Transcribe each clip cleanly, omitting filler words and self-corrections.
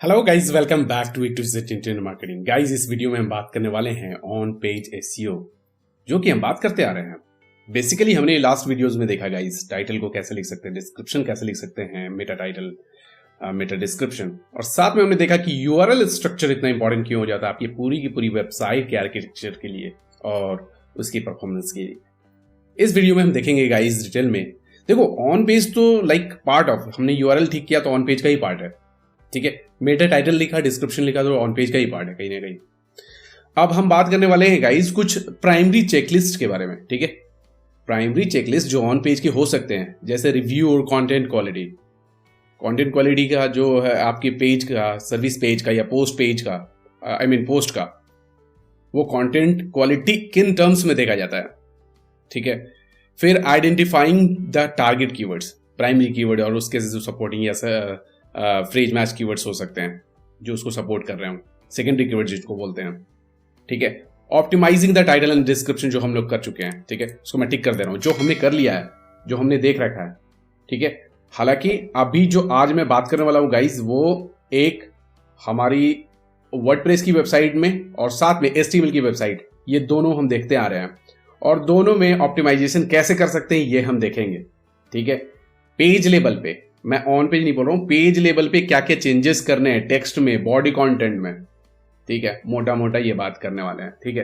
Hello guys, welcome back to internet marketing. Guys, इस video में हम बात करने वाले हैं ऑन पेज एसईओ, जो कि हम बात करते आ रहे हैं। बेसिकली हमने लास्ट वीडियोस में देखा गाइस, टाइटल को कैसे लिख सकते हैं, डिस्क्रिप्शन कैसे लिख सकते हैं, मेटा टाइटल, मेटा डिस्क्रिप्शन, और साथ में हमने देखा कि यूआरएल स्ट्रक्चर इतना इंपॉर्टेंट क्यों हो जाता है आपकी पूरी की पूरी वेबसाइट के आर्किटेक्चर के लिए और उसकी परफॉर्मेंस के लिए। इस वीडियो में हम देखेंगे गाइस डिटेल में। देखो, ऑन पेज तो लाइक पार्ट ऑफ, हमने यूआरएल ठीक किया तो ऑन पेज का ही पार्ट है, ठीक है। मेटा टाइटल लिखा, डिस्क्रिप्शन लिखा, तो ऑन पेज का ही पार्ट है कहीं ना कहीं। अब हम बात करने वाले हैं गाइस कुछ प्राइमरी चेकलिस्ट के बारे में, ठीक है। प्राइमरी चेकलिस्ट जो ऑन पेज के हो सकते हैं, जैसे रिव्यू और कंटेंट क्वालिटी। कंटेंट क्वालिटी का जो है आपके पेज का, सर्विस पेज का या पोस्ट पेज का, पोस्ट का, वो कंटेंट क्वालिटी किन टर्म्स में देखा जाता है, ठीक है। फिर identifying the target keywords, primary keyword और उसके जो सपोर्टिंग या फ्रेज मैच कीवर्ड्स हो सकते हैं जो उसको सपोर्ट कर रहे हो, सेकेंडरी कीवर्ड जिसको बोलते हैं, ठीक है। Optimising the title and description जो हम लोग कर चुके हैं, ठीक है, उसको मैं टिक कर दे रहा हूं, जो हमने कर लिया है, जो हमने देख रखा है, ठीक है। हालांकि अभी जो आज मैं बात करने वाला हूं गाइस, वो एक हमारी वर्डप्रेस की वेबसाइट में और साथ में एचटीएमएल की वेबसाइट, ये दोनों हम देखते आ रहे हैं और दोनों में ऑप्टिमाइजेशन कैसे कर सकते हैं ये हम देखेंगे, ठीक है। पेज लेवल पे, मैं ऑन पेज नहीं बोल रहा हूं, पेज लेवल पे क्या क्या चेंजेस करने हैं टेक्स्ट में, बॉडी कंटेंट में, ठीक है। मोटा मोटा ये बात करने वाले हैं, ठीक है।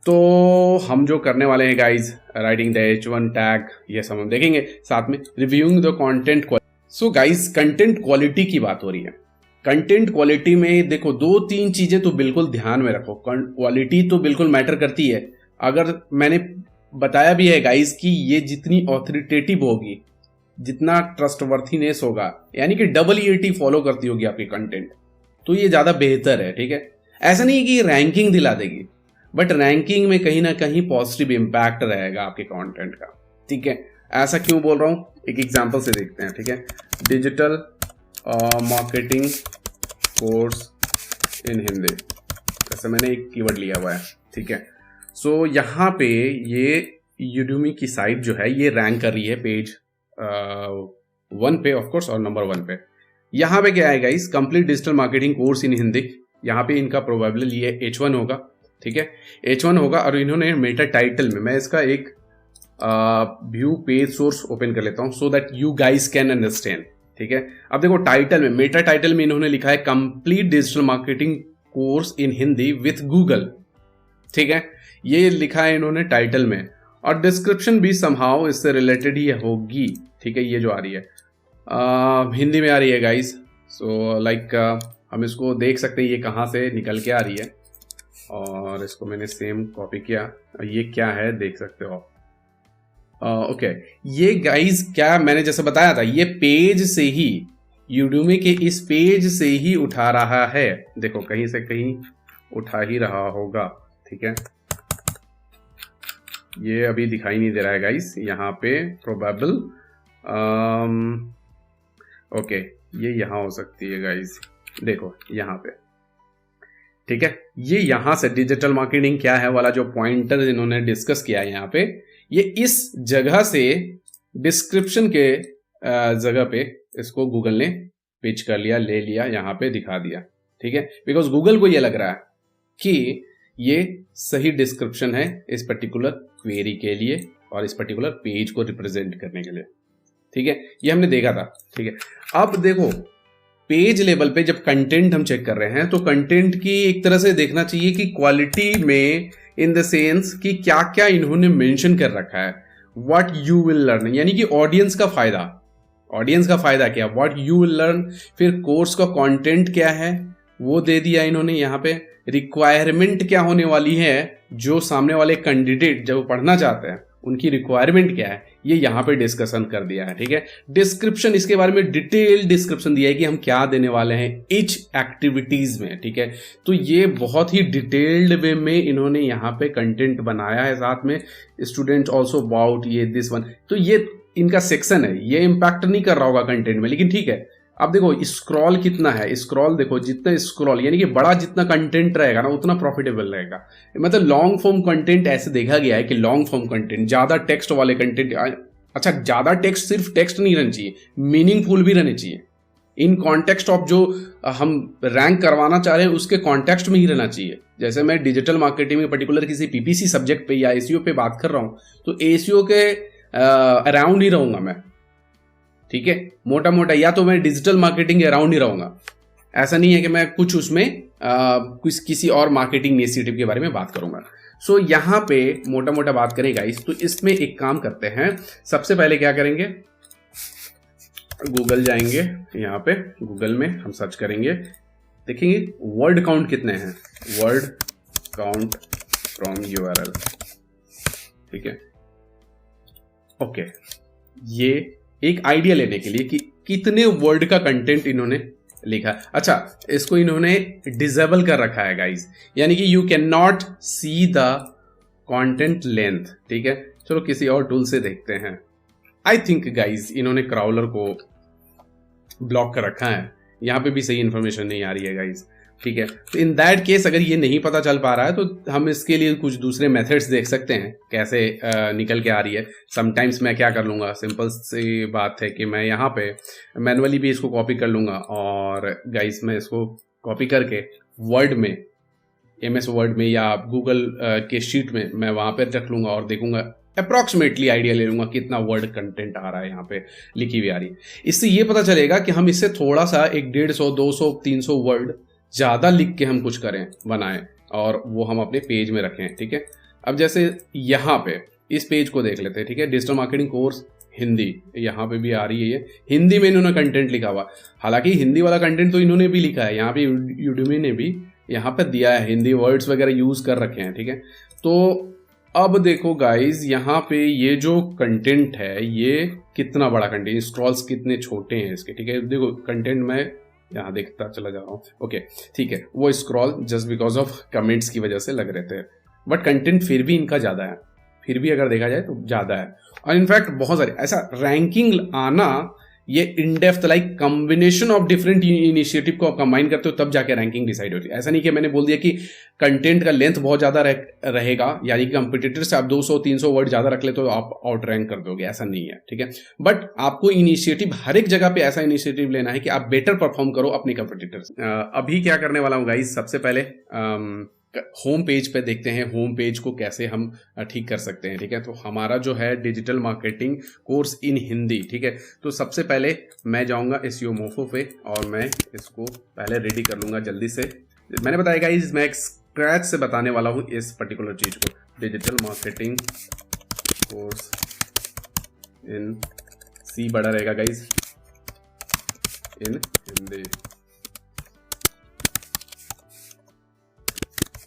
तो हम जो करने वाले हैं guys, writing the H1 tag, ये सब हम देखेंगे, साथ में reviewing the content quality. So guys, content quality की बात हो रही है। कंटेंट क्वालिटी में देखो, दो तीन चीजें तो बिल्कुल ध्यान में रखो। क्वालिटी तो बिल्कुल मैटर करती है। अगर मैंने बताया भी है गाइस कि ये जितनी ऑथोरिटेटिव होगी, जितना ट्रस्टवर्थीनेस होगा, यानी कि WET फॉलो करती होगी आपकी कंटेंट, तो ये ज्यादा बेहतर है, ठीक है। ऐसा नहीं है कि रैंकिंग दिला देगी, बट रैंकिंग में कहीं ना कहीं पॉजिटिव इंपैक्ट रहेगा आपके कंटेंट का, ठीक है। ऐसा क्यों बोल रहा हूं, एक एग्जांपल से देखते हैं, ठीक है। Digital marketing course in Hindi, ऐसा मैंने एक कीवर्ड लिया हुआ है, ठीक है। सो यहाँ पे ये यूडमी की साइट जो है ये रैंक कर रही है पेज 1 पे ऑफकोर्स, और नंबर 1 पे। यहाँ पे क्या आएगा, इस complete digital marketing course in Hindi, यहाँ पे इनका प्रोबेबली ये H1 होगा, ठीक है, H1 होगा। और इन्होंने मेटा टाइटल में, मैं इसका एक व्यू पेज सोर्स ओपन कर लेता हूँ so that you guys can understand, ठीक है। अब देखो, टाइटल में, मेटा टाइटल में इन्होंने लिखा है complete digital marketing course in Hindi with Google, ठीक है, ये लिखा है इन्होंने टाइटल में। और डिस्क्रिप्शन भी समहाउ इससे रिलेटेड ही होगी, ठीक है, ये जो आ रही है हिंदी में आ रही है गाइस। सो लाइक हम इसको देख सकते हैं ये कहाँ से निकल के आ रही है, और इसको मैंने सेम कॉपी किया, ये क्या है देख सकते हो आप। ओके, ये गाइस क्या मैंने जैसे बताया था, ये पेज से ही, यूडमी के इस पेज से ही उठा रहा है। देखो, कहीं से कहीं उठा ही रहा होगा, ठीक है। ये अभी दिखाई नहीं दे रहा है गाइस यहाँ पे, प्रोबेबल ओके, ये यहाँ हो सकती है गाइस, देखो यहाँ पे, ठीक है। ये यहाँ से डिजिटल मार्केटिंग क्या है वाला जो पॉइंटर इन्होंने डिस्कस किया है यहाँ पे, ये इस जगह से डिस्क्रिप्शन के जगह पे इसको गूगल ने पिच कर लिया, ले लिया, यहाँ पे दिखा दिया, ठीक है। बिकॉज गूगल को ये लग रहा है कि ये सही डिस्क्रिप्शन है इस पर्टिकुलर क्वेरी के लिए और इस पर्टिकुलर पेज को रिप्रेजेंट करने के लिए, ठीक है। ये हमने देखा था, ठीक है। अब देखो, पेज लेवल पे जब कंटेंट हम चेक कर रहे हैं तो कंटेंट की एक तरह से देखना चाहिए कि क्वालिटी में, इन द सेंस कि क्या क्या इन्होंने मेंशन कर रखा है, व्हाट यू विल लर्न, यानी कि ऑडियंस का फायदा क्या, व्हाट यू विल लर्न। फिर कोर्स का कंटेंट क्या है वो दे दिया इन्होंने यहाँ पे। रिक्वायरमेंट क्या होने वाली है, जो सामने वाले कैंडिडेट जब पढ़ना चाहते हैं उनकी रिक्वायरमेंट क्या है, ये यहाँ पे डिस्कशन कर दिया है, ठीक है। डिस्क्रिप्शन, इसके बारे में डिटेल डिस्क्रिप्शन दिया है कि हम क्या देने वाले हैं ईच एक्टिविटीज में, ठीक है। तो ये बहुत ही डिटेल्ड वे में इन्होंने यहाँ पे कंटेंट बनाया है, साथ में स्टूडेंट्स ऑल्सो अबाउट ये दिस वन। तो ये इनका सेक्शन है, ये इम्पैक्ट नहीं कर रहा होगा कंटेंट में, लेकिन ठीक है। अब देखो स्क्रॉल कितना है, स्क्रॉल देखो, जितना स्क्रॉल यानी कि बड़ा जितना कंटेंट रहेगा ना उतना प्रॉफिटेबल रहेगा। मतलब लॉन्ग फॉर्म कंटेंट ऐसे देखा गया है कि लॉन्ग फॉर्म कंटेंट, ज्यादा टेक्स्ट वाले कंटेंट, अच्छा ज्यादा टेक्स्ट सिर्फ टेक्स्ट नहीं रहना चाहिए, मीनिंगफुल भी रहने चाहिए, इन कॉन्टेक्स्ट ऑफ जो हम रैंक करवाना चाह रहे हैं उसके कॉन्टेक्स्ट में ही रहना चाहिए। जैसे मैं डिजिटल मार्केटिंग में पर्टिकुलर किसी पीपीसी सब्जेक्ट पे या एसईओ पे बात कर रहा हूं तो एसईओ के अराउंड ही रहूंगा मैं, ठीक है, मोटा मोटा, या तो मैं डिजिटल मार्केटिंग के अराउंड ही रहूंगा। ऐसा नहीं है कि मैं कुछ उसमें किसी और मार्केटिंग इनिशिएटिव के बारे में बात करूंगा। सो यहां पे मोटा मोटा बात करें गाइस, तो इसमें एक काम करते हैं, सबसे पहले क्या करेंगे, गूगल जाएंगे, यहाँ पे गूगल में हम सर्च करेंगे, देखेंगे वर्ड काउंट कितने हैं, वर्ड काउंट फ्रॉम यूआरएल, ठीक है, ओके। ये एक आइडिया लेने के लिए कि कितने वर्ड का कंटेंट इन्होंने लिखा। अच्छा, इसको इन्होंने डिसेबल कर रखा है गाइस, यानी कि you can not see the content length, ठीक है। चलो किसी और टूल से देखते हैं। आई थिंक गाइस इन्होंने क्राउलर को ब्लॉक कर रखा है, यहां पे भी सही इंफॉर्मेशन नहीं आ रही है गाइस, ठीक है। तो इन दैट केस अगर ये नहीं पता चल पा रहा है तो हम इसके लिए कुछ दूसरे मेथड्स देख सकते हैं कैसे निकल के आ रही है। समटाइम्स मैं क्या कर लूंगा, सिंपल सी बात है कि मैं यहाँ पे मैनुअली भी इसको कॉपी कर लूंगा और गाइस मैं इसको कॉपी करके वर्ड में, MS वर्ड में या गूगल के शीट में मैं वहां पे रख लूंगा और देखूंगा, अप्रॉक्सीमेटली आइडिया ले लूंगा कितना वर्ड कंटेंट आ रहा है, यहाँ पे लिखी हुई आ रही है। इससे ये पता चलेगा कि हम इससे थोड़ा सा 150, 200, 300 वर्ड ज्यादा लिख के हम कुछ करें, बनाएं और वो हम अपने पेज में रखें, ठीक है। अब जैसे यहाँ पे इस पेज को देख लेते हैं, ठीक है, डिजिटल मार्केटिंग कोर्स हिंदी, यहाँ पे भी आ रही है, ये हिंदी में इन्होंने कंटेंट लिखा हुआ। हालांकि हिंदी वाला कंटेंट तो इन्होंने भी लिखा है, यहाँ पे यूडेमी ने भी यहाँ पे दिया है, हिंदी वर्ड्स वगैरह यूज कर रखे हैं, ठीक है। तो अब देखो गाइज, यहाँ पे ये जो कंटेंट है ये कितना बड़ा कंटेंट, स्क्रॉल्स कितने छोटे हैं इसके, ठीक है। देखो कंटेंट मैं यहाँ देखता चला जा रहा हूँ, ओके, ठीक है। वो scroll just because of comments की वजह से लग रहे थे, बट कंटेंट फिर भी इनका ज्यादा है, फिर भी अगर देखा जाए तो ज्यादा है। और इनफैक्ट बहुत सारे ऐसा रैंकिंग आना, ये in depth like combination of different initiative को आप कंबाइन करते हो तब जाके रैंकिंग डिसाइड होती है। ऐसा नहीं कि मैंने बोल दिया कि कंटेंट का लेंथ बहुत ज्यादा रहेगा, यानी कि कंपिटिटर से आप 200-300 वर्ड ज्यादा रख ले तो आप आउट रैंक कर दोगे, ऐसा नहीं है, ठीक है। बट आपको इनिशिएटिव हर एक जगह पे ऐसा इनिशिएटिव लेना है कि आप बेटर परफॉर्म करो अपने कंपिटिटर से। अभी क्या करने वाला हूँ गाइस, सबसे पहले होम पेज पे देखते हैं होम पेज को कैसे हम ठीक कर सकते हैं, ठीक है। तो हमारा जो है digital marketing course in Hindi, ठीक है। तो सबसे पहले मैं जाऊंगा एसईओ मोफो पे और मैं इसको पहले रेडी कर लूंगा जल्दी से। मैंने बताया गाइस मैं एक स्क्रैच से बताने वाला हूं इस पर्टिकुलर चीज को, डिजिटल मार्केटिंग कोर्स इन सी बड़ा रहेगा guys, in Hindi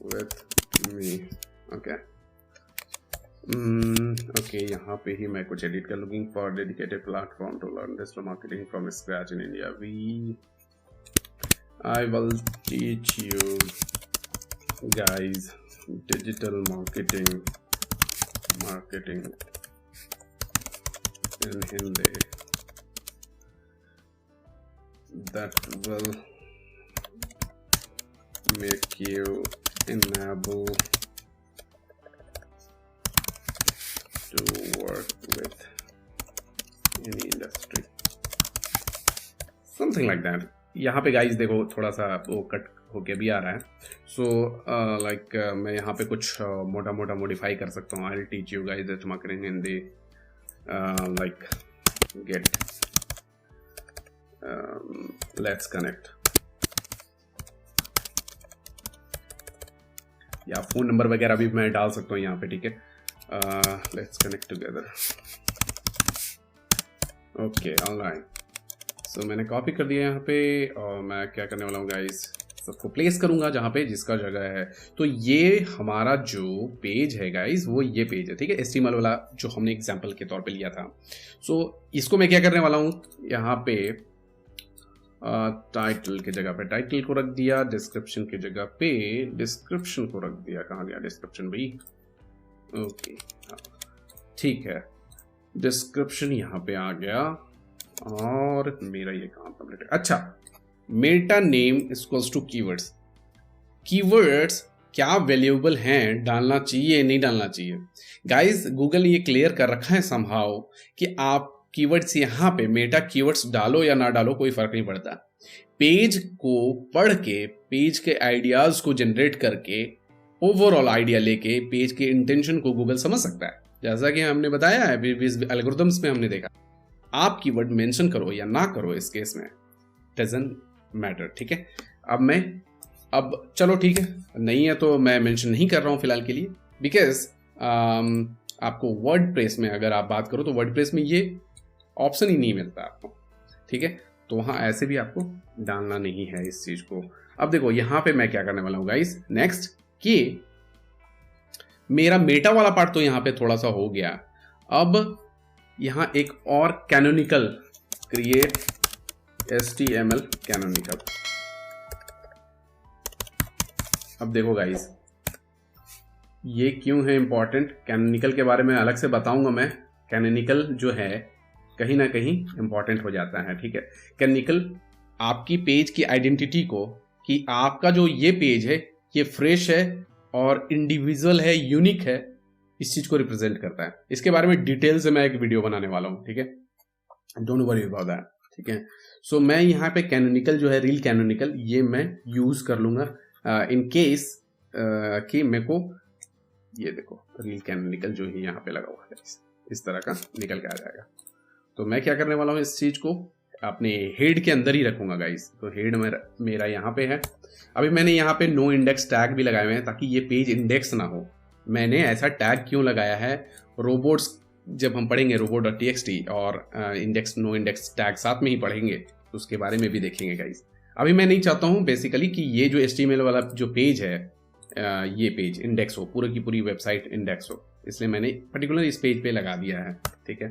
with me, okay. Okay, यहाँ पे ही मैं कुछ एडिट कर लूँगी। For dedicated platform to learn digital marketing from scratch in India, I will teach you guys digital marketing in Hindi that will make you enable to work with any industry, something like that। यहाँ पे guys देखो थोड़ा सा वो cut होके भी आ रहा है, सो लाइक मैं यहाँ पे कुछ मोटा मोटा मॉडिफाई कर सकता हूँ। I will teach you guys digital marketing in Hindi, like get let's connect, या फोन नंबर वगैरह भी मैं डाल सकता हूँ यहाँ पे, ठीक है। Let's connect together, okay, online. So मैंने कॉपी कर दिया यहाँ पे और मैं क्या करने वाला हूँ गाइस, सबको प्लेस करूंगा जहाँ पे जिसका जगह है। तो ये हमारा जो पेज है गाइस वो ये पेज है, ठीक है, HTML वाला जो हमने एग्जाम्पल के तौर पे लिया था। सो इसको मैं क्या करने वाला हूँ, यहाँ पे टाइटल की जगह पे टाइटल को रख दिया, डिस्क्रिप्शन की जगह पे डिस्क्रिप्शन को रख दिया। कहाँ गया डिस्क्रिप्शन भाई, ओके, ठीक है, डिस्क्रिप्शन यहाँ पे आ गया और मेरा ये काम कंप्लीट है। अच्छा, meta name equals to keywords. Keywords क्या वैल्यूएबल हैं, डालना चाहिए नहीं डालना चाहिए। गाइस गूगल ने ये क्लियर कर रखा है समहाउ कि आपके कीवर्ड्स यहाँ पे मेटा कीवर्ड्स डालो या ना डालो कोई फर्क नहीं पड़ता। पेज को पढ़ के, पेज के आइडियाज को जनरेट करके, ओवरऑल आइडिया लेके पेज के इंटेंशन को गूगल समझ सकता है। जैसा कि हमने बताया है एल्गोरिथम्स में हमने देखा, आप कीवर्ड मेंशन करो या ना करो इस केस में डजंट मैटर। ठीक है, अब चलो ठीक है, नहीं है तो मैं मेंशन नहीं कर रहा हूं फिलहाल के लिए, बिकॉज आपको वर्डप्रेस में अगर आप बात करो तो वर्डप्रेस में ये ऑप्शन ही नहीं मिलता आपको। ठीक है, तो वहां ऐसे भी आपको डालना नहीं है इस चीज को। अब देखो यहां पे मैं क्या करने वाला हूं गाइस, नेक्स्ट कि मेरा मेटा वाला पार्ट तो यहां पे थोड़ा सा हो गया। अब यहां एक और कैनोनिकल, क्रिएट HTML कैनोनिकल। अब देखो गाइस ये क्यों है इंपॉर्टेंट, कैनोनिकल के बारे में अलग से बताऊंगा मैं। कैनोनिकल जो है कहीं ना कहीं इंपॉर्टेंट हो जाता है। ठीक है, कैनोनिकल आपकी पेज की आइडेंटिटी को, कि आपका जो ये पेज है ये फ्रेश है और इंडिविजुअल है, यूनिक है, इस चीज को रिप्रेजेंट करता है। इसके बारे में डिटेल से मैं एक वीडियो बनाने वाला हूं। ठीक है, डोंट वरी अबाउट दैट। ठीक है, सो मैं यहाँ पे कैनोनिकल जो है, रियल कैनोनिकल, ये मैं यूज कर लूंगा इन केस कि मेरे को ये देखो रियल कैनोनिकल जो है यहाँ पे लगा हुआ है, इस तरह का निकल के आ जाएगा। तो मैं क्या करने वाला हूँ, इस चीज को अपने हेड के अंदर ही रखूंगा गाइस। तो हेड मेरा यहाँ पे है। अभी मैंने यहाँ पे नो इंडेक्स टैग भी लगाए हुए हैं ताकि ये पेज इंडेक्स ना हो। मैंने ऐसा टैग क्यों लगाया है, रोबोट्स जब हम पढ़ेंगे robot.txt और इंडेक्स नो इंडेक्स टैग साथ में ही पढ़ेंगे तो उसके बारे में भी देखेंगे गाइस। अभी मैं नहीं चाहता हूँ बेसिकली कि ये जो HTML वाला जो पेज है ये पेज इंडेक्स हो, पूरी की पूरी वेबसाइट इंडेक्स हो, इसलिए मैंने पर्टिकुलर इस पेज पे लगा दिया है। ठीक है,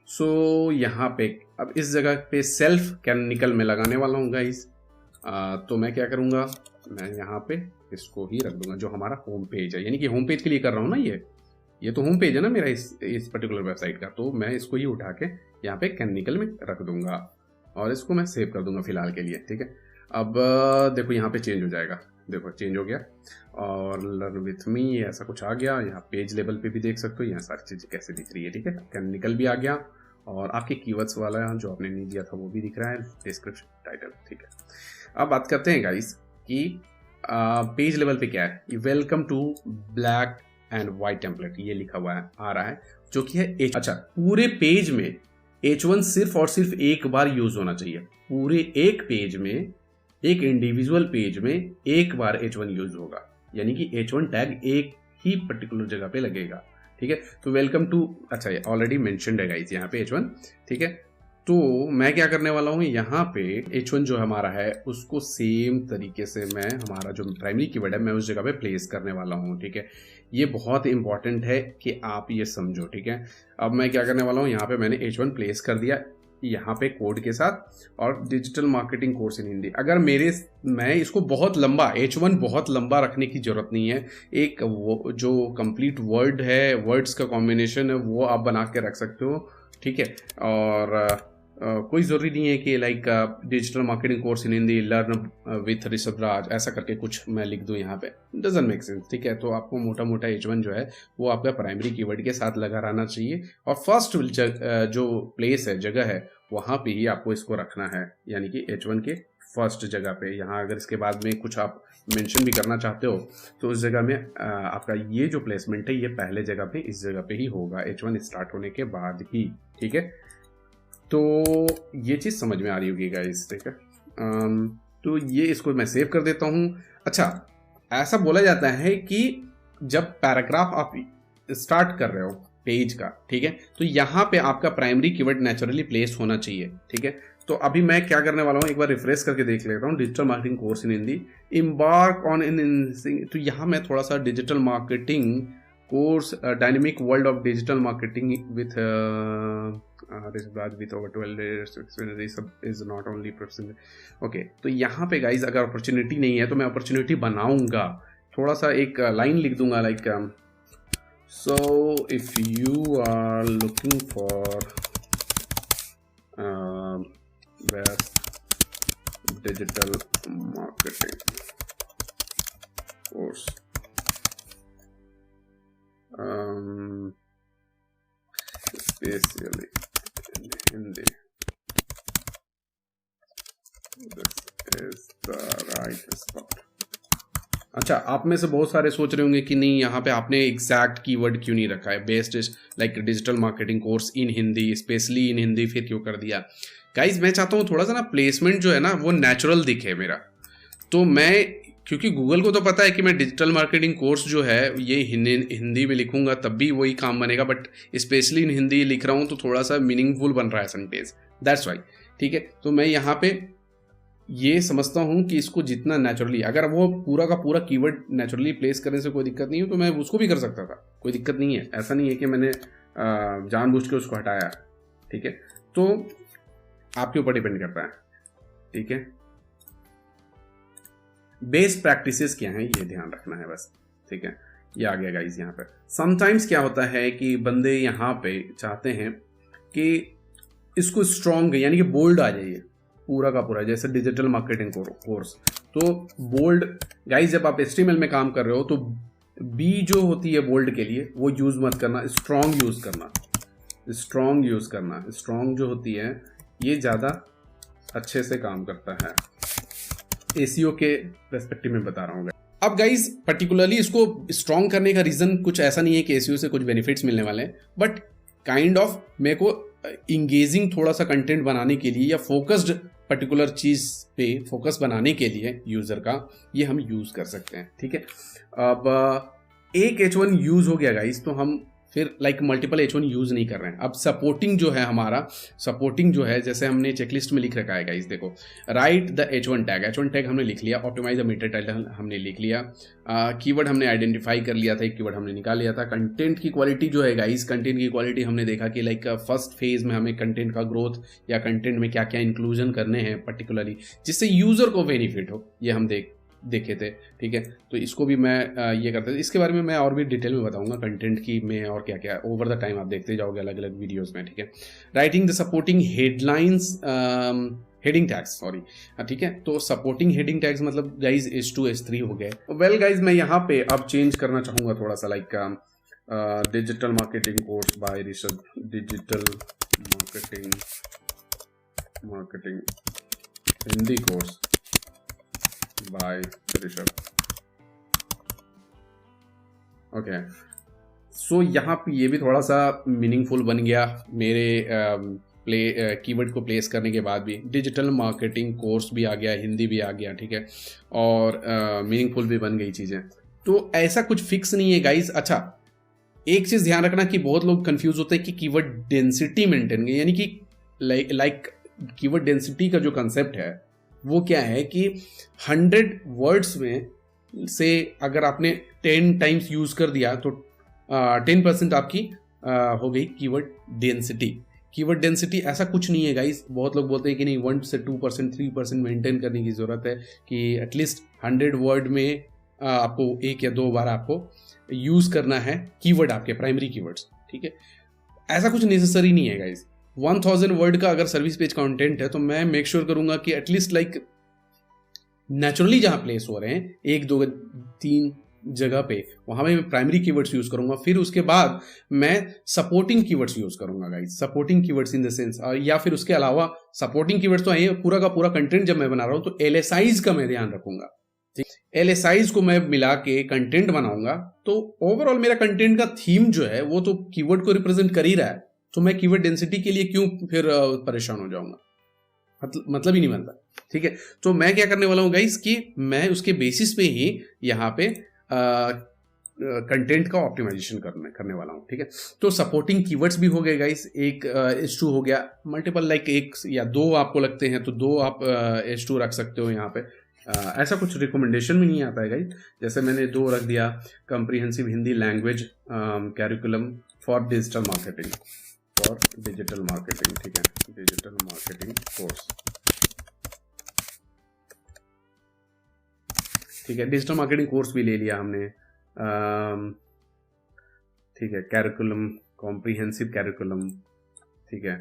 सो यहाँ पे अब इस जगह पे सेल्फ कैनोनिकल में लगाने वाला हूँ गाइस। तो मैं क्या करूँगा, मैं यहाँ पे इसको ही रख दूंगा जो हमारा होम पेज है, यानी कि होम पेज के लिए कर रहा हूँ ना, ये तो होम पेज है ना मेरा इस पर्टिकुलर वेबसाइट का। तो मैं इसको ही उठा के यहाँ पे कैनोनिकल में रख दूंगा और इसको मैं सेव कर दूंगा फिलहाल के लिए। ठीक है, अब देखो यहाँ पे चेंज हो जाएगा, देखो चेंज हो गया और लर्न विथ मी ऐसा कुछ आ गया। यहाँ पेज लेवल पे भी देख सकते हो यहाँ सारी चीजें कैसे दिख रही है। ठीक है, कैनोनिकल भी आ गया और आपके कीवर्ड्स वाला जो आपने नहीं दिया था वो भी दिख रहा है, डिस्क्रिप्शन, टाइटल। ठीक है, अब बात करते हैं गाइस कि पेज लेवल पे क्या है। Welcome to black and white template, ये लिखा हुआ है, आ रहा है, जो कि है अच्छा पूरे पेज में H1 सिर्फ और सिर्फ एक बार यूज होना चाहिए। पूरे एक पेज में, एक इंडिविजुअल पेज में एक बार H1 यूज होगा, यानी कि H1 टैग एक ही पर्टिकुलर जगह पे लगेगा। ठीक है, तो वेलकम टू, अच्छा ये ऑलरेडी मेंशन्ड है गाइस यहाँ पे H1। ठीक है, तो मैं क्या करने वाला हूँ, यहाँ पे H1 जो हमारा है उसको सेम तरीके से मैं, हमारा जो प्राइमरी कीवर्ड है मैं उस जगह पे प्लेस करने वाला हूँ। ठीक है, ये बहुत इंपॉर्टेंट है कि आप ये समझो। ठीक है, अब मैं क्या करने वाला हूँ, यहाँ पे मैंने H1 प्लेस कर दिया यहाँ पे कोड के साथ, और digital marketing course in Hindi. अगर मैं इसको बहुत लंबा, H1 बहुत लंबा रखने की जरूरत नहीं है। एक वो जो कंप्लीट वर्ड है, वर्ड्स का कॉम्बिनेशन है, वो आप बना के रख सकते हो। ठीक है, और कोई ज़रूरी नहीं है कि like digital marketing course in Hindi learn with Rishabh Raj ऐसा करके कुछ मैं लिख दूं यहाँ पे, डजंट मेक सेंस। ठीक है, तो आपको मोटा मोटा H1 जो है वो आपका प्राइमरी कीवर्ड के साथ लगा रहना चाहिए, और फर्स्ट जो प्लेस है, जगह है, वहाँ पे ही आपको इसको रखना है, यानी कि H1 के फर्स्ट जगह पे। यहाँ अगर इसके बाद में कुछ आप मेंशन भी करना चाहते हो तो उस जगह में आपका ये जो प्लेसमेंट है ये पहले जगह पे, इस जगह पे ही होगा, H1 स्टार्ट होने के बाद ही। ठीक है, तो ये चीज़ समझ में आ रही होगी गाइस। ठीक है, तो ये इसको मैं सेव कर देता हूँ। अच्छा, ऐसा बोला जाता है कि जब पैराग्राफ आप स्टार्ट कर रहे हो पेज का, ठीक है, तो यहाँ पे आपका प्राइमरी कीवर्ड नेचुरली प्लेस होना चाहिए। ठीक है, तो अभी मैं क्या करने वाला हूँ, एक बार रिफ्रेश करके देख लेता हूँ। Digital marketing course in Hindi, embark on in, तो यहाँ मैं थोड़ा सा digital marketing course, dynamic world of digital marketing with with over 12 years experience is not only professional। Okay, तो यहाँ पे गाइज अगर अपॉर्चुनिटी नहीं है तो मैं अपॉर्चुनिटी बनाऊंगा, थोड़ा सा एक लाइन लिख दूंगा like so if you are looking for best digital marketing course especially अच्छा, आप में से बहुत सारे सोच रहे होंगे कि नहीं यहाँ पे आपने एग्जैक्ट कीवर्ड क्यों नहीं रखा है, best like digital marketing course in Hindi, specially in Hindi फिर क्यों कर दिया। गाइज मैं चाहता हूँ थोड़ा सा ना प्लेसमेंट जो है ना वो नेचुरल दिखे मेरा। तो मैं, क्योंकि गूगल को तो पता है कि मैं डिजिटल मार्केटिंग कोर्स जो है ये हिंदी में लिखूंगा तब भी वही काम बनेगा, बट स्पेशली इन हिंदी लिख रहा हूँ तो थोड़ा सा मीनिंगफुल बन रहा है सेंटेंस, दैट्स वाई। ठीक है, तो मैं यहाँ पे ये समझता हूँ कि इसको जितना नेचुरली, अगर वो पूरा का पूरा कीवर्ड नेचुरली प्लेस करने से कोई दिक्कत नहीं हो तो मैं उसको भी कर सकता था, कोई दिक्कत नहीं है। ऐसा नहीं है कि मैंने जानबूझ के उसको हटाया। ठीक है, तो आपके ऊपर डिपेंड करता है। ठीक है, बेस्ट प्रैक्टिसेस क्या हैं ये ध्यान रखना है बस। ठीक है, ये आ गया गाइस। यहाँ पे समटाइम्स क्या होता है कि बंदे यहाँ पे चाहते हैं कि इसको स्ट्रॉन्ग यानी कि बोल्ड आ जाइए पूरा का पूरा, जैसे डिजिटल मार्केटिंग कोर्स। तो बोल्ड गाइस, जब आप HTML में काम कर रहे हो तो बी जो होती है बोल्ड के लिए वो यूज मत करना, स्ट्रॉन्ग यूज करना, स्ट्रॉन्ग यूज करना। स्ट्रॉन्ग जो होती है ये ज्यादा अच्छे से काम करता है, एसीओ के पर्सपेक्टिव में बता रहा हूँ। अब गाइज पर्टिकुलरली इसको स्ट्रॉन्ग करने का रीजन कुछ ऐसा नहीं है कि एसीओ से कुछ बेनिफिट्स मिलने वाले हैं, बट काइंड ऑफ मेरे को इंगेजिंग थोड़ा सा कंटेंट बनाने के लिए या फोकस्ड पर्टिकुलर चीज पे फोकस बनाने के लिए यूजर का ये हम यूज कर सकते हैं। ठीक है, अब एक H1 यूज हो गया गाइज, तो हम फिर लाइक मल्टीपल H1 यूज नहीं कर रहे हैं। अब सपोर्टिंग जो है हमारा, सपोर्टिंग जो है जैसे हमने चेकलिस्ट में लिख रखा है गाइस, देखो right the H1 tag, H1 tag हमने लिख लिया, ऑप्टिमाइज द मेटा टाइटल हमने लिख लिया, कीवर्ड हमने आइडेंटिफाई कर लिया था, एक कीवर्ड हमने निकाल लिया था। कंटेंट की क्वालिटी जो है गाइस, कंटेंट की क्वालिटी हमने देखा कि लाइक फर्स्ट फेज में हमें कंटेंट का ग्रोथ या कंटेंट में क्या क्या इंक्लूजन करने हैं पर्टिकुलरली जिससे यूजर को बेनिफिट हो, ये हम देखे थे। ठीक है, तो इसको भी मैं ये करता था। इसके बारे में मैं और भी डिटेल में बताऊंगा कंटेंट की में और क्या क्या ओवर द टाइम आप देखते जाओगे अलग अलग वीडियोस में। ठीक है, writing the supporting headlines, heading tags, sorry. ठीक है, तो सपोर्टिंग हेडिंग टैग्स मतलब गाइज H2 H3 हो गए। वेल गाइज मैं यहाँ पे अब चेंज करना चाहूंगा थोड़ा सा, like digital marketing course by Rishabh, digital marketing Hindi course by Rishabh. Okay, so यहाँ पे ये भी थोड़ा सा मीनिंगफुल बन गया मेरे कीवर्ड को प्लेस करने के बाद भी। डिजिटल मार्केटिंग कोर्स भी आ गया, हिंदी भी आ गया। ठीक है, और मीनिंगफुल भी बन गई चीज़ें। तो ऐसा कुछ फिक्स नहीं है गाइज। अच्छा, एक चीज़ ध्यान रखना कि बहुत लोग कंफ्यूज होते हैं कि कीवर्ड डेंसिटी मेंटेन, यानी कि लाइक कीवर्ड डेंसिटी का जो कंसेप्ट है वो क्या है कि 100 वर्ड्स में से अगर आपने 10 टाइम्स यूज कर दिया तो 10% आपकी हो गई कीवर्ड डेंसिटी। कीवर्ड डेंसिटी ऐसा कुछ नहीं है गाइस। बहुत लोग बोलते हैं कि नहीं 1 से 2%, 3% मेंटेन करने की जरूरत है, कि एटलीस्ट 100 वर्ड में आपको 1 या 2 बार आपको यूज करना है कीवर्ड, आपके प्राइमरी कीवर्ड्स। ठीक है, ऐसा कुछ नेसेसरी नहीं है गाइस। 1000 वर्ड का अगर सर्विस पेज कंटेंट है तो मैं मेक श्योर करूंगा कि एटलीस्ट लाइक नेचुरली जहां प्लेस हो रहे हैं 1, 2, 3 जगह पे वहां मैं प्राइमरी कीवर्ड्स यूज करूंगा। फिर उसके बाद मैं सपोर्टिंग कीवर्ड्स यूज करूंगा guys, supporting keywords in the sense, या फिर उसके अलावा सपोर्टिंग कीवर्ड्स तो है, पूरा का पूरा कंटेंट जब मैं बना रहा हूं तो LSIs का मैं ध्यान रखूंगा। LSIs को मैं मिला के कंटेंट बनाऊंगा तो ओवरऑल मेरा कंटेंट का थीम जो है वो तो कीवर्ड को रिप्रेजेंट कर ही रहा है, तो मैं कीवर्ड डेंसिटी के लिए क्यों फिर परेशान हो जाऊंगा, मतलब ही नहीं बनता। ठीक है, तो मैं क्या करने वाला हूं गाइस कि मैं उसके बेसिस पे ही यहाँ पे कंटेंट का ऑप्टिमाइजेशन करने वाला हूं। ठीक है, तो सपोर्टिंग कीवर्ड्स भी हो गए गाइस, एक H2 हो गया, मल्टीपल लाइक 1 या 2 आपको लगते हैं तो 2 आप H2 रख सकते हो यहाँ पे। ऐसा कुछ रिकमेंडेशन भी नहीं आता है गाइस, जैसे मैंने 2 रख दिया, comprehensive Hindi language curriculum for digital marketing, ठीक है, डिजिटल मार्केटिंग कोर्स। ठीक है, डिजिटल मार्केटिंग कोर्स भी ले लिया हमने। ठीक है, कैरिकुलम, कॉम्प्रिहेंसिव कैरिकुलम। ठीक है,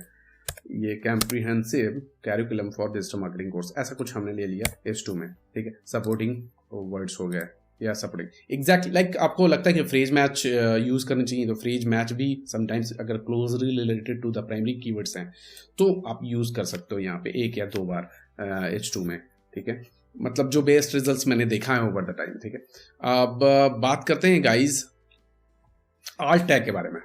ये comprehensive curriculum for digital marketing course, ऐसा कुछ हमने ले लिया H2 में। ठीक है, सपोर्टिंग वर्ड्स हो गए या सपोर्टिंग एग्जैक्टली लाइक आपको लगता है कि फ्रेज मैच यूज करना चाहिए, तो फ्रेज मैच भी समटाइम्स अगर closely related to the primary keywords हैं तो आप यूज कर सकते हो यहाँ पे 1 या 2 बार H2 में। ठीक है, मतलब जो बेस्ट रिजल्ट्स मैंने देखा है ओवर द टाइम, ठीक है। अब बात करते हैं गाइज आल्ट टैग के बारे में।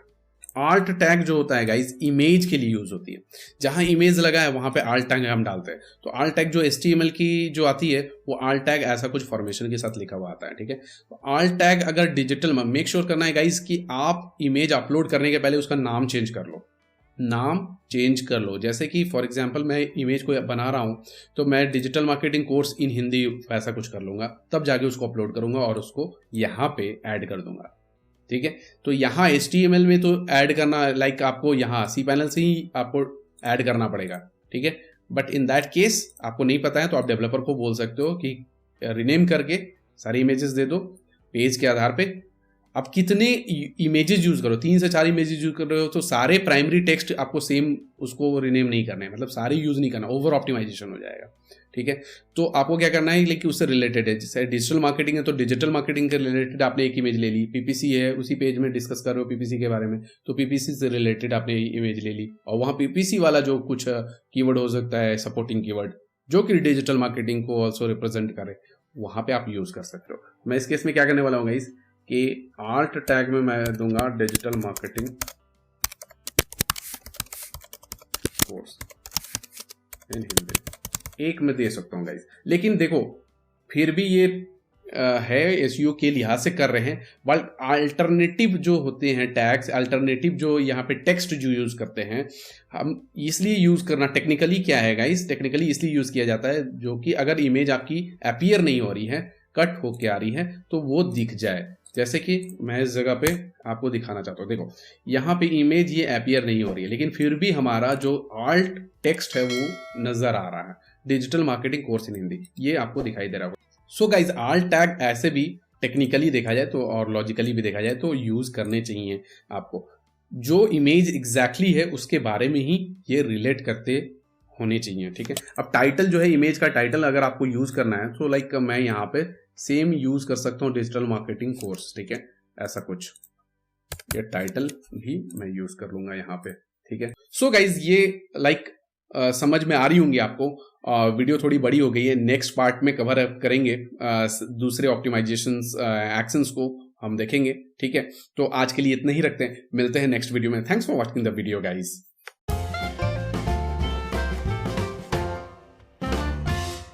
आल्ट टैग जो होता है गाइज इमेज के लिए यूज होती है। जहां इमेज लगा है वहां पे आल्ट टैग हम डालते हैं। तो आल्ट टैग जो HTML की जो आती है वो आल्ट टैग ऐसा कुछ फॉर्मेशन के साथ लिखा हुआ आता है, ठीक है। तो आल्ट टैग अगर डिजिटल में मेक श्योर करना है गाइज कि आप इमेज अपलोड करने के पहले उसका नाम चेंज कर लो, नाम चेंज कर लो। जैसे कि फॉर एग्जांपल मैं इमेज को बना रहा हूं तो मैं digital marketing course in Hindi ऐसा कुछ कर लूंगा, तब जाके उसको अपलोड करूंगा और उसको यहाँ पे ऐड कर दूंगा, ठीक है। तो यहाँ HTML में तो ऐड करना लाइक आपको यहाँ cPanel से ही आपको ऐड करना पड़ेगा, ठीक है। बट इन दैट केस आपको नहीं पता है तो आप डेवलपर को बोल सकते हो कि रिनेम करके सारी इमेजेस दे दो पेज के आधार पे। अब कितने इमेजेस यूज करो, 3 से 4 इमेजेस यूज कर रहे हो तो सारे प्राइमरी टेक्स्ट आपको सेम उसको रिनेम नहीं करना है, मतलब सारे यूज नहीं करना, ओवर ऑप्टिमाइजेशन हो जाएगा, ठीक है। तो आपको क्या करना है, लेकिन उससे रिलेटेड है। जैसे डिजिटल मार्केटिंग है तो डिजिटल मार्केटिंग के रिलेटेड आपने एक इमेज ले ली, PPC है उसी पेज में डिस्कस कर रहे हो PPC के बारे में तो PPC से रिलेटेड आपने इमेज ले ली और वहाँ PPC वाला जो कुछ कीवर्ड हो सकता है सपोर्टिंग कीवर्ड जो कि डिजिटल मार्केटिंग को ऑल्सो रिप्रेजेंट करे, वहां पे आप यूज कर सकते हो। मैं इस केस में क्या करने वाला हूँ गाइस कि आल्ट टैग में मैं दूंगा digital marketing course in Hindi, एक में दे सकता हूं गाइस। लेकिन देखो फिर भी ये है SEO के लिहाज से कर रहे हैं, बट अल्टरनेटिव जो होते हैं टैग्स, अल्टरनेटिव जो यहाँ पे टेक्स्ट जो यूज करते हैं हम इसलिए यूज करना, टेक्निकली क्या है गाइस, टेक्निकली इसलिए यूज किया जाता है जो कि अगर इमेज आपकी अपीयर नहीं हो रही है, कट होके आ रही है तो वो दिख जाए। जैसे कि मैं इस जगह पे आपको दिखाना चाहता हूँ, देखो यहाँ पे इमेज ये अपीयर नहीं हो रही है लेकिन फिर भी हमारा जो आल्ट टेक्स्ट है वो नजर आ रहा है, digital marketing course in Hindi, ये आपको दिखाई दे रहा होगा। सो गाइज आल्ट टैग ऐसे भी टेक्निकली देखा जाए तो और लॉजिकली भी देखा जाए तो यूज करने चाहिए आपको, जो इमेज एग्जैक्टली है उसके बारे में ही ये रिलेट करते होने चाहिए, ठीक है। अब टाइटल जो है, इमेज का टाइटल अगर आपको यूज करना है तो लाइक मैं यहाँ पे सेम यूज कर सकता हूँ डिजिटल मार्केटिंग कोर्स, ठीक है, ऐसा कुछ ये टाइटल भी मैं यूज कर लूंगा यहाँ पे, ठीक है। सो गाइज ये लाइक समझ में आ रही होंगी आपको। वीडियो थोड़ी बड़ी हो गई है, नेक्स्ट पार्ट में कवर अप करेंगे दूसरे ऑप्टिमाइजेशन एक्शंस को हम देखेंगे, ठीक है। तो आज के लिए इतना ही रखते हैं, मिलते हैं नेक्स्ट वीडियो में। Thanks for watching the video guys.